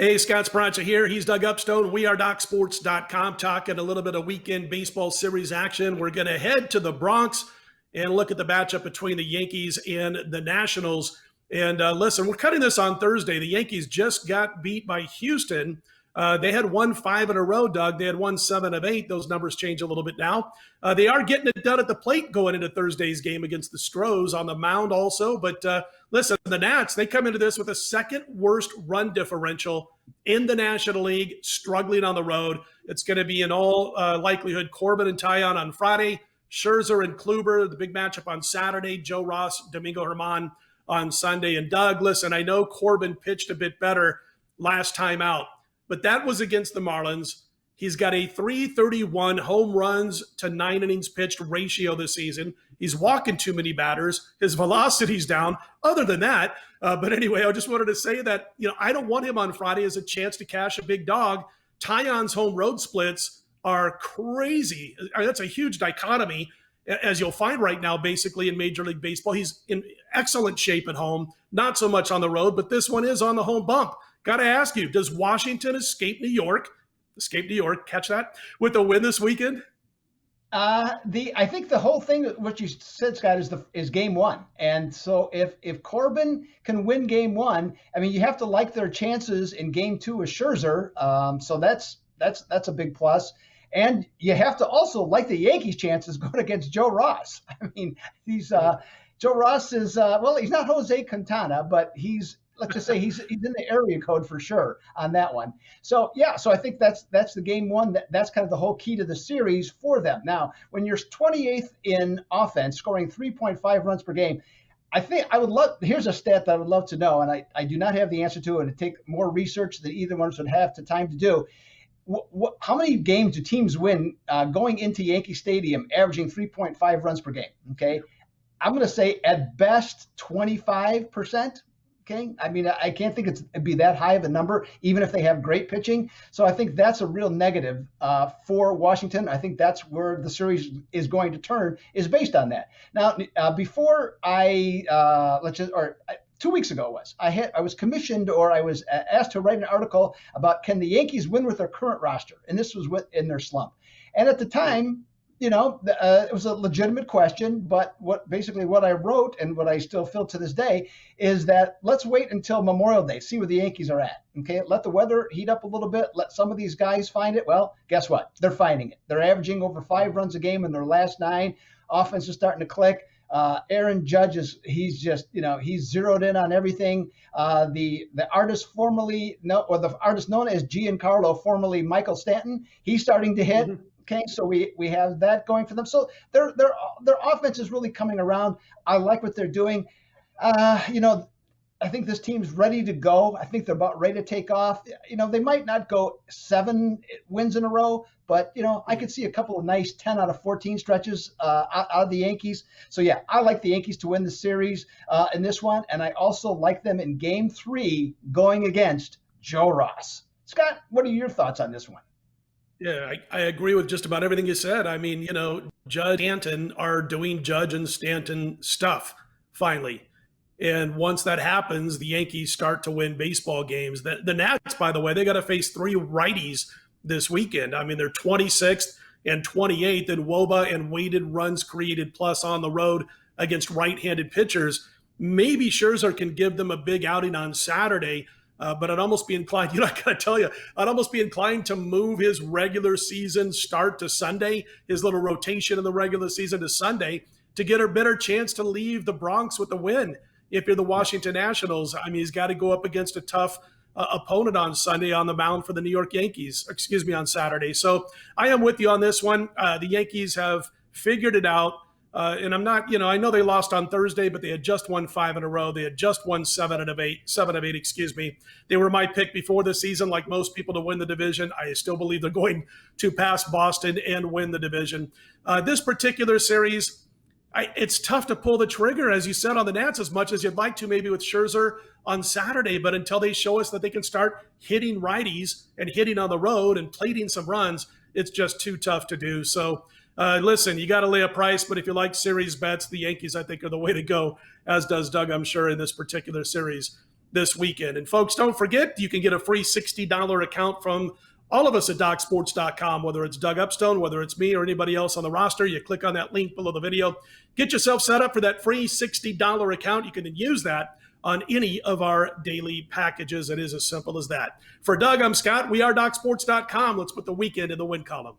Hey, Scott Sprancha here. He's Doug Upstone. We are DocSports.com, talking a little bit of weekend baseball series action. We're going to head to the Bronx and look at the matchup between the Yankees and the Nationals. And listen, we're cutting this on Thursday. The Yankees just got beat by Houston. They had won 5 in a row, Doug. They had won 7 of 8. Those numbers change a little bit now. They are getting it done at the plate going into Thursday's game against the Stros, on the mound also. But listen, the Nats, they come into this with the second worst run differential in the National League, struggling on the road. It's going to be in all likelihood Corbin and Taillon on Friday, Scherzer and Kluber, the big matchup on Saturday, Joe Ross, Domingo Germán on Sunday. And Doug, listen, I know Corbin pitched a bit better last time out, but that was against the Marlins. He's got a .331 home runs to 9 innings pitched ratio this season. He's walking too many batters. His velocity's down. Other than that, but anyway, I just wanted to say that, I don't want him on Friday as a chance to cash a big dog. Taillon's home road splits are crazy. That's a huge dichotomy, as you'll find right now, basically in Major League Baseball. He's in excellent shape at home, not so much on the road, but this one is on the home bump. Got to ask you, does Washington escape New York, catch that, with a win this weekend? I think the whole thing, what you said, Scott, is game one. And so if Corbin can win game one, I mean, you have to like their chances in game two with Scherzer. So that's a big plus. And you have to also like the Yankees' chances going against Joe Ross. I mean, Joe Ross is, he's not Jose Quintana, but let's just say he's in the area code for sure on that one. So I think that's the game one. That's kind of the whole key to the series for them. Now, when you're 28th in offense, scoring 3.5 runs per game, here's a stat that I would love to know, and I do not have the answer to it. It'd take more research than either one of us would have the time to do. How many games do teams win going into Yankee Stadium averaging 3.5 runs per game? Okay. I'm going to say at best 25%. Okay. I mean, I can't think it'd be that high of a number, even if they have great pitching. So I think that's a real negative for Washington. I think that's where the series is going to turn, is based on that. Now, before 2 weeks ago I was commissioned, or I was asked to write an article about, can the Yankees win with their current roster? And this was in their slump. And at the time, it was a legitimate question, but what I wrote, and what I still feel to this day, is that let's wait until Memorial Day, see where the Yankees are at. Okay, let the weather heat up a little bit. Let some of these guys find it. Well, guess what? They're finding it. They're averaging over 5 runs a game in their last 9. Offense is starting to click. Aaron Judge he's zeroed in on everything. The artist the artist known as Giancarlo, formerly Michael Stanton, he's starting to hit. Mm-hmm. Okay, so we have that going for them. So their offense is really coming around. I like what they're doing. I think this team's ready to go. I think they're about ready to take off. They might not go 7 wins in a row, but I could see a couple of nice 10 out of 14 stretches out of the Yankees. So yeah, I like the Yankees to win the series in this one, and I also like them in Game 3 going against Joe Ross. Scott, what are your thoughts on this one? Yeah, I agree with just about everything you said. I mean, Judge and Stanton are doing Judge and Stanton stuff finally. And once that happens, the Yankees start to win baseball games. The Nats, by the way, they got to face 3 righties this weekend. I mean, they're 26th and 28th in WOBA and weighted runs created plus on the road against right-handed pitchers. Maybe Scherzer can give them a big outing on Saturday. But I'd almost be inclined, I got to tell you, I'd almost be inclined to move his regular season start to Sunday, his little rotation in the regular season to Sunday, to get a better chance to leave the Bronx with a win. If you're the Washington Nationals, I mean, he's got to go up against a tough opponent on Sunday on the mound for the New York Yankees, on Saturday. So I am with you on this one. The Yankees have figured it out. And I'm not, I know they lost on Thursday, but they had just won 5 in a row. They had just won 7 of 8. They were my pick before the season, like most people, to win the division. I still believe they're going to pass Boston and win the division. This particular series, it's tough to pull the trigger, as you said, on the Nats as much as you'd like to, maybe with Scherzer on Saturday. But until they show us that they can start hitting righties and hitting on the road and plating some runs, it's just too tough to do. So, listen, you got to lay a price, but if you like series bets, the Yankees, I think, are the way to go, as does Doug, I'm sure, in this particular series. this weekend. And folks, don't forget, you can get a free $60 account from all of us at DocSports.com, whether it's Doug Upstone, whether it's me or anybody else on the roster. You click on that link below the video. Get yourself set up for that free $60 account. You can then use that on any of our daily packages. It is as simple as that. For Doug, I'm Scott. We are DocSports.com. Let's put the weekend in the win column.